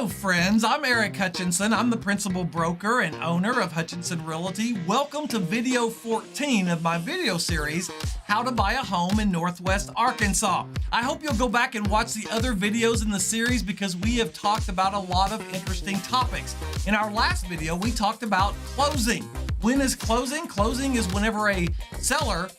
Hello friends, I'm Eric Hutchinson. I'm the principal broker and owner of Hutchinson Realty. Welcome to video 14 of my video series, How to Buy a Home in Northwest Arkansas. I hope you'll go back and watch the other videos in the series because we have talked about a lot of interesting topics. In our last video, we talked about closing. When is closing? Closing is whenever a seller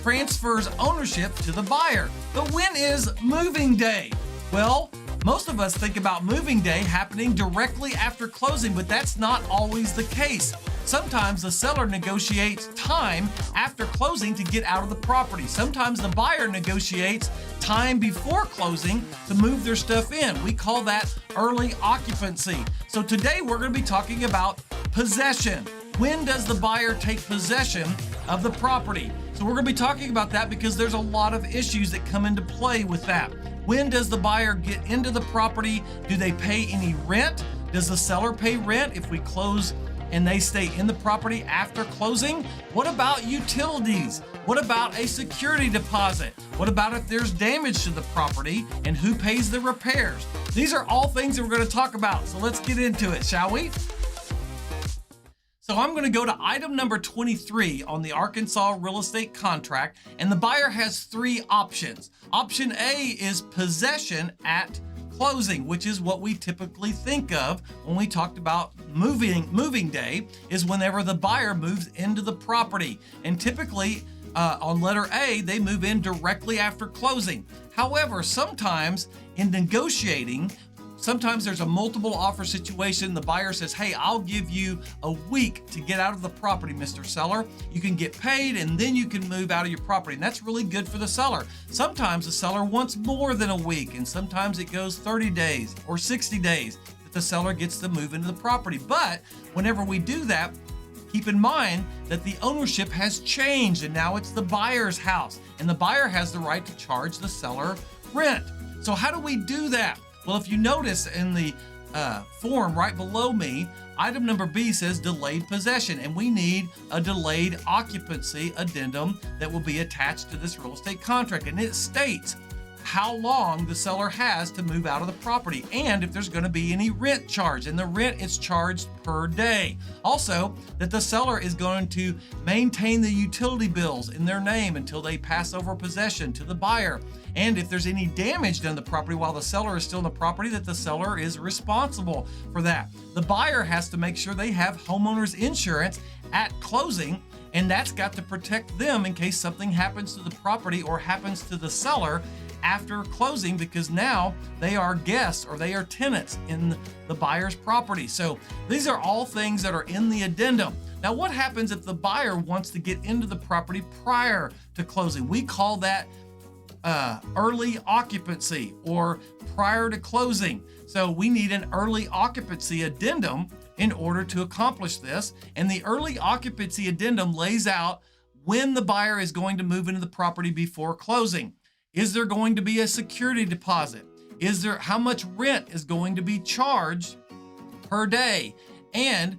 transfers ownership to the buyer. But when is moving day? Well, most of us think about moving day happening directly after closing, but that's not always the case. Sometimes the seller negotiates time after closing to get out of the property. Sometimes the buyer negotiates time before closing to move their stuff in. We call that early occupancy. So today we're going to be talking about possession. When does the buyer take possession of the property? So we're going to be talking about that because there's a lot of issues that come into play with that. When does the buyer get into the property? Do they pay any rent? Does the seller pay rent if we close and they stay in the property after closing? What about utilities? What about a security deposit? What about if there's damage to the property and who pays the repairs? These are all things that we're going to talk about. So let's get into it, shall we? So I'm going to go to item number 23 on the Arkansas real estate contract, and the buyer has three options. Option A is possession at closing, which is what we typically think of when we talked about moving day, is whenever the buyer moves into the property. And typically on letter A, they move in directly after closing. However, sometimes in negotiating, sometimes there's a multiple offer situation. The buyer says, hey, I'll give you a week to get out of the property, Mr. Seller. You can get paid and then you can move out of your property. And that's really good for the seller. Sometimes the seller wants more than a week, and sometimes it goes 30 days or 60 days that the seller gets to move into the property. But whenever we do that, keep in mind that the ownership has changed and now it's the buyer's house, and the buyer has the right to charge the seller rent. So how do we do that? Well, if you notice in the form right below me, item number B says delayed possession, and we need a delayed occupancy addendum that will be attached to this real estate contract. And it states how long the seller has to move out of the property and if there's going to be any rent charge, and the rent is charged per day. Also, that the seller is going to maintain the utility bills in their name until they pass over possession to the buyer. And if there's any damage done to the property while the seller is still in the property, that the seller is responsible for that. The buyer has to make sure they have homeowner's insurance at closing, and that's got to protect them in case something happens to the property or happens to the seller after closing, because now they are guests or they are tenants in the buyer's property. So these are all things that are in the addendum. Now, what happens if the buyer wants to get into the property prior to closing? We call that early occupancy or prior to closing. So we need an early occupancy addendum in order to accomplish this. And the early occupancy addendum lays out when the buyer is going to move into the property before closing. Is there going to be a security deposit? How much rent is going to be charged per day? And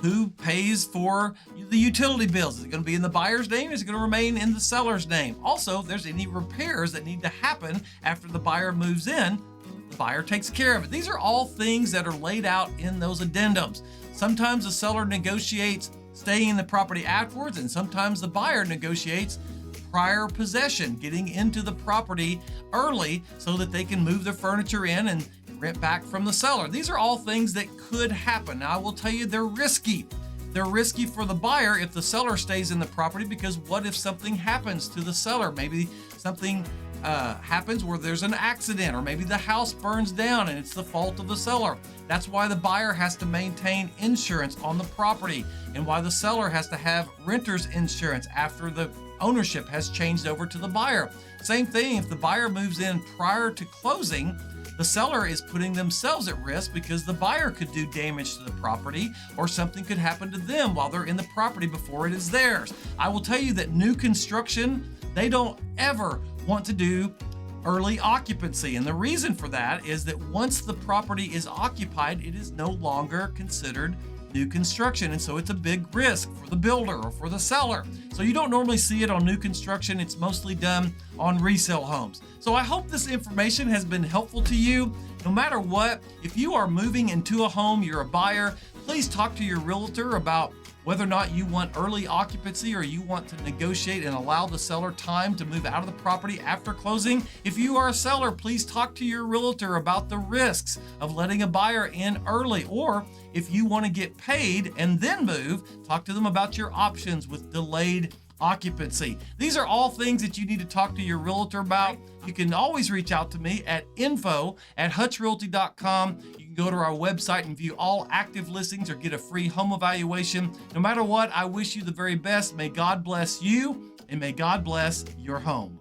who pays for the utility bills? Is it going to be in the buyer's name? Is it going to remain in the seller's name? Also, if there's any repairs that need to happen after the buyer moves in, the buyer takes care of it. These are all things that are laid out in those addendums. Sometimes the seller negotiates staying in the property afterwards, and sometimes the buyer negotiates prior possession, getting into the property early so that they can move their furniture in and rent back from the seller. These are all things that could happen. Now, I will tell you they're risky. They're risky for the buyer if the seller stays in the property, because what if something happens to the seller? Maybe something happens where there's an accident, or maybe the house burns down and it's the fault of the seller. That's why the buyer has to maintain insurance on the property, and why the seller has to have renter's insurance after the ownership has changed over to the buyer. Same thing, if the buyer moves in prior to closing, the seller is putting themselves at risk because the buyer could do damage to the property, or something could happen to them while they're in the property before it is theirs. I will tell you that new construction, they don't ever want to do early occupancy. And the reason for that is that once the property is occupied, it is no longer considered new construction, and so it's a big risk for the builder or for the seller. So you don't normally see it on new construction. It's mostly done on resale homes. So I hope this information has been helpful to you. No matter what, if you are moving into a home, you're a buyer, please talk to your realtor about whether or not you want early occupancy or you want to negotiate and allow the seller time to move out of the property after closing. If you are a seller, please talk to your realtor about the risks of letting a buyer in early. Or if you want to get paid and then move, talk to them about your options with delayed occupancy. These are all things that you need to talk to your realtor about. You can always reach out to me at info@hutchrealty.com. You can go to our website and view all active listings or get a free home evaluation. No matter what, I wish you the very best. May God bless you and may God bless your home.